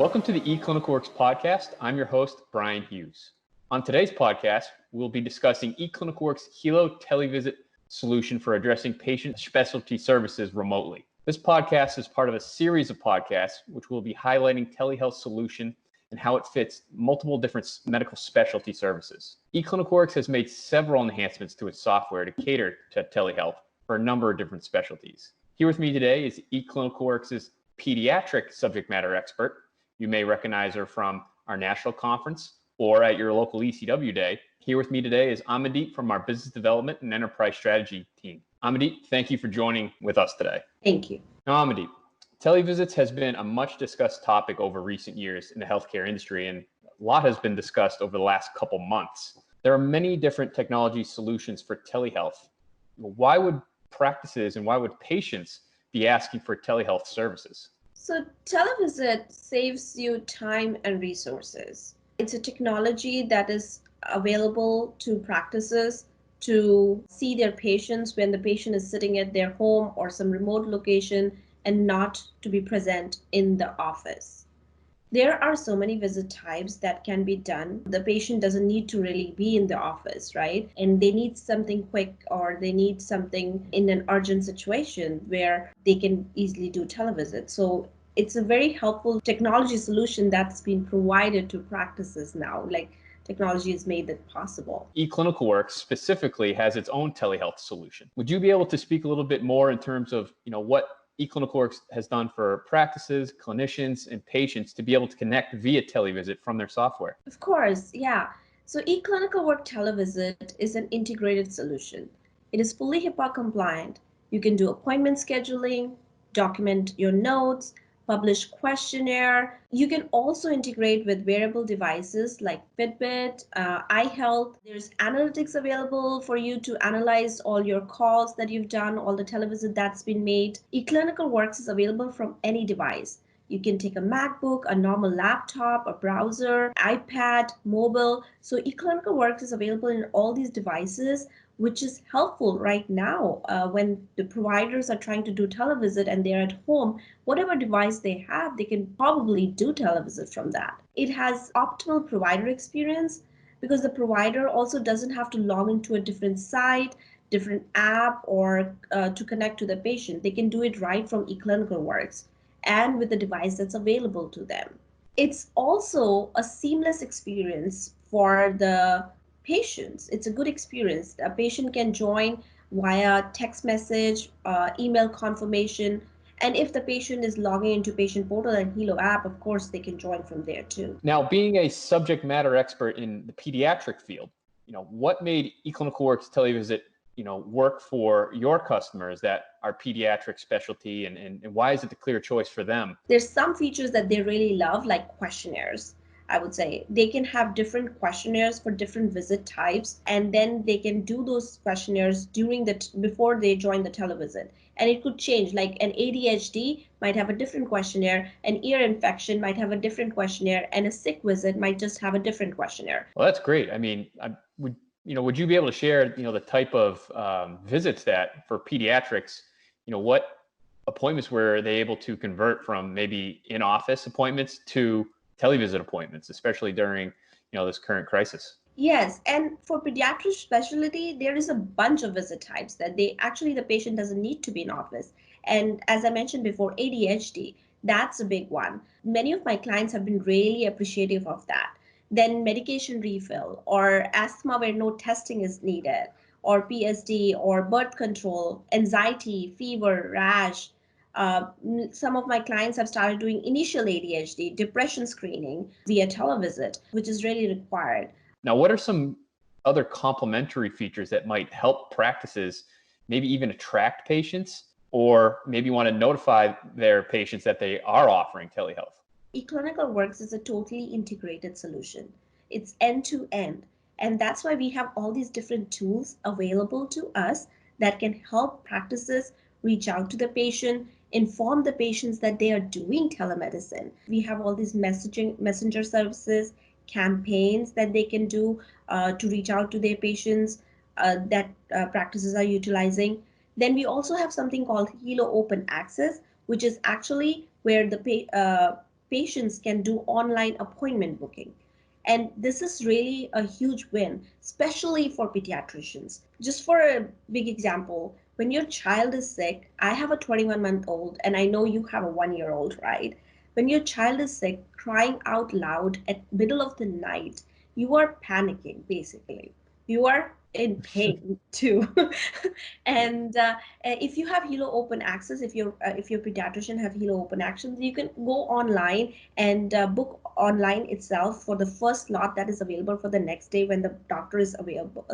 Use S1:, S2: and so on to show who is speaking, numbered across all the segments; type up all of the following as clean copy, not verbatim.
S1: Welcome to the eClinicalWorks podcast. I'm your host, Brian Hughes. On today's podcast, we'll be discussing eClinicalWorks' Hilo televisit solution for addressing patient specialty services remotely. This podcast is part of a series of podcasts which will be highlighting telehealth solution and how it fits multiple different medical specialty services. eClinicalWorks has made several enhancements to its software to cater to telehealth for a number of different specialties. Here with me today is eClinicalWorks' pediatric subject matter expert. You may recognize her from our national conference or at your local eCW day. Here with me today is Amandeep from our business development and enterprise strategy team. Amandeep, thank you for joining with us today.
S2: Thank you.
S1: Now, Amandeep, televisits has been a much discussed topic over recent years in the healthcare industry, and a lot has been discussed over the last couple months. There are many different technology solutions for telehealth. Why would practices and why would patients be asking for telehealth services?
S2: So televisit saves you time and resources. It's a technology that is available to practices to see their patients when the patient is sitting at their home or some remote location and not to be present in the office. There are so many visit types that can be done. The patient doesn't need to really be in the office, right? And they need something quick or they need something in an urgent situation where they can easily do televisit. So it's a very helpful technology solution that's been provided to practices now. Like technology has made that possible.
S1: eClinicalWorks specifically has its own telehealth solution. Would you be able to speak a little bit more in terms of, what eClinicalWorks has done for practices, clinicians, and patients to be able to connect via televisit from their software?
S2: Of course, yeah. So eClinicalWorks Televisit is an integrated solution. It is fully HIPAA compliant. You can do appointment scheduling, document your notes, publish questionnaire. You can also integrate with wearable devices like Fitbit, iHealth. There's analytics available for you to analyze all your calls that you've done, all the televisit that's been made. eClinicalWorks is available from any device. You can take a MacBook, a normal laptop, a browser, iPad, mobile. So eClinicalWorks is available in all these devices, which is helpful right now when the providers are trying to do televisit and they're at home. Whatever device they have, they can probably do televisit from that. It has optimal provider experience because the provider also doesn't have to log into a different site, different app, or to connect to the patient. They can do it right from eClinicalWorks and with the device that's available to them. It's also a seamless experience for the patients. It's a good experience. A patient can join via text message, email confirmation, and if the patient is logging into patient portal and Hilo app, of course, they can join from there too.
S1: Now, being a subject matter expert in the pediatric field, what made eClinicalWorks televisit work for your customers that are pediatric specialty, and why is it the clear choice for them?
S2: There's some features that they really love, like questionnaires. I would say they can have different questionnaires for different visit types, and then they can do those questionnaires before they join the televisit. And it could change, like an ADHD might have a different questionnaire, an ear infection might have a different questionnaire, and a sick visit might just have a different questionnaire.
S1: Well, that's great. I mean, would you be able to share, the type of visits that for pediatrics, what appointments were they able to convert from maybe in-office appointments to televisit appointments, especially during, this current crisis?
S2: Yes, and for pediatric specialty, there is a bunch of visit types that the patient doesn't need to be in office. And as I mentioned before, ADHD, that's a big one. Many of my clients have been really appreciative of that. Then medication refill or asthma where no testing is needed, or PSD or birth control, anxiety, fever, rash. Some of my clients have started doing initial ADHD, depression screening via televisit, which is really required.
S1: Now, what are some other complementary features that might help practices maybe even attract patients or maybe want to notify their patients that they are offering telehealth?
S2: eClinicalWorks is a totally integrated solution. It's end to end. And that's why we have all these different tools available to us that can help practices reach out to the patient, inform the patients that they are doing telemedicine. We have all these messenger services, campaigns that they can do to reach out to their patients that practices are utilizing. Then we also have something called Hilo Open Access, which is actually where the patients can do online appointment booking. And this is really a huge win, especially for pediatricians. Just for a big example, when your child is sick, I have a 21-month-old and I know you have a 1-year-old, right? When your child is sick, crying out loud at middle of the night, you are panicking basically. You are in pain too. And if you have Hilo Open Access, if your pediatrician have Hilo Open Access, you can go online and book online itself for the first slot that is available for the next day when the doctor is available.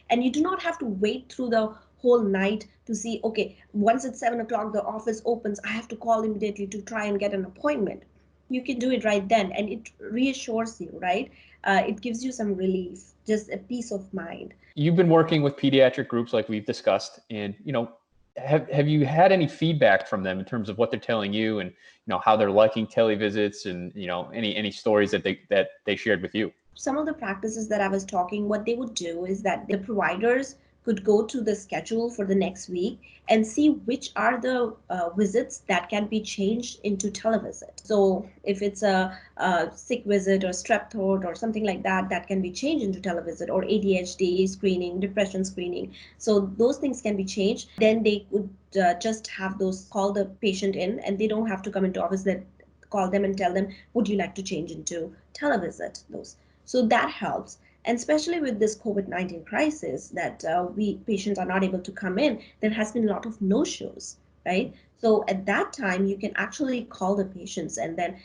S2: And you do not have to wait through the whole night to see, okay, once it's 7 o'clock, the office opens, I have to call immediately to try and get an appointment. You can do it right then, and it reassures you, right? It gives you some relief, just a peace of mind.
S1: You've been working with pediatric groups like we've discussed, and have you had any feedback from them in terms of what they're telling you, and how they're liking televisits, and any stories that they shared with you?
S2: Some of the practices that I was talking, what they would do is that the providers could go to the schedule for the next week and see which are the visits that can be changed into televisit. So if it's a sick visit or strep throat or something like that, that can be changed into televisit, or ADHD screening, depression screening. So those things can be changed. Then they could just have those, call the patient in, and they don't have to come into office. That call them and tell them, would you like to change into televisit those? So that helps. And especially with this COVID-19 crisis that we patients are not able to come in, there has been a lot of no-shows, right? So at that time, you can actually call the patients and then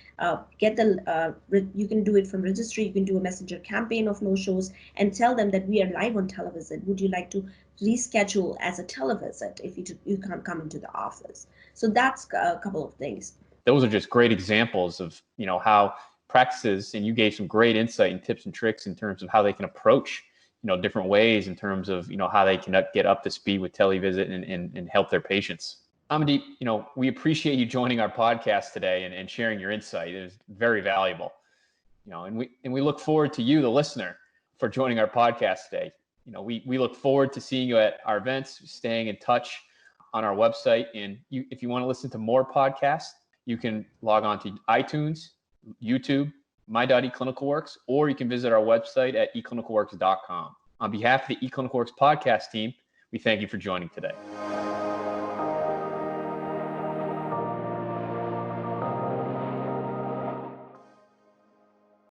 S2: get you can do it from registry, you can do a messenger campaign of no-shows and tell them that we are live on televisit. Would you like to reschedule as a televisit if you can't come into the office? So that's a couple of things.
S1: Those are just great examples of how practices, and you gave some great insight and tips and tricks in terms of how they can approach different ways in terms of how they can get up to speed with televisit and help their patients. Amandeep, we appreciate you joining our podcast today and sharing your insight. It was very valuable. And we look forward to you, the listener, for joining our podcast today. We look forward to seeing you at our events, staying in touch on our website. And if you want to listen to more podcasts, you can log on to iTunes, YouTube, my.eClinicalWorks, or you can visit our website at eClinicalWorks.com. On behalf of the eClinicalWorks podcast team, we thank you for joining today.